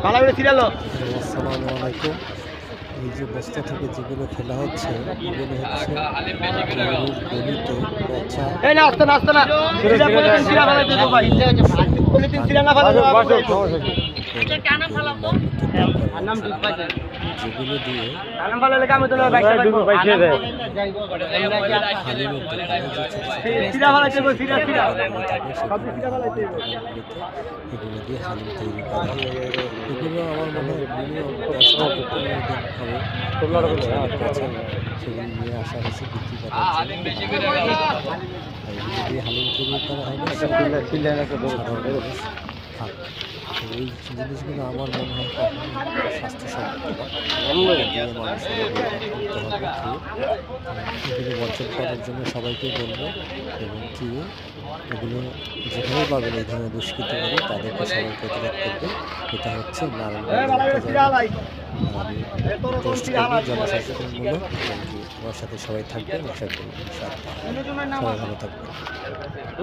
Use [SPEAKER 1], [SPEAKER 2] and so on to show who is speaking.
[SPEAKER 1] আসসালামু আলাইকুম। এই যে বস্তা থেকে যেগুলো খেলা হচ্ছে এগুলো হচ্ছে গরুর গলিতে পচা যেগুলো দিয়ে এগুলো দিয়ে হালিম তৈরি করা হয়। এগুলো আমার মনে হয় মিনিমাম 10 থেকে 15 দিন হবে সেগুলো নিয়ে আসা হয়েছে বিক্রি করার জন্য। এগুলো দিয়ে হালিম তৈরি করা হয় না, সাধারণ মানুষ খায়। তো এই জিনিসগুলো আমার মনে হয় কখনো স্বাস্থ্যসম্মত না, দিয়ে মানুষের করতে হবে খেয়ে। এগুলো বর্জন করার জন্য সবাইকে বলবো, এবং কি এগুলো যেখানে পাবেন এই ধরনের দুষ্কৃতি করে তাদেরকে সবাই প্রতিরোধ করবে। এটা হচ্ছে নারায়ণগঞ্জ। আমি পোস্ট করবো জনসচেতনমূলক, এবং কি আমার সাথে সবাই থাকবেন আশা করি। সবাই ভালো থাকবেন।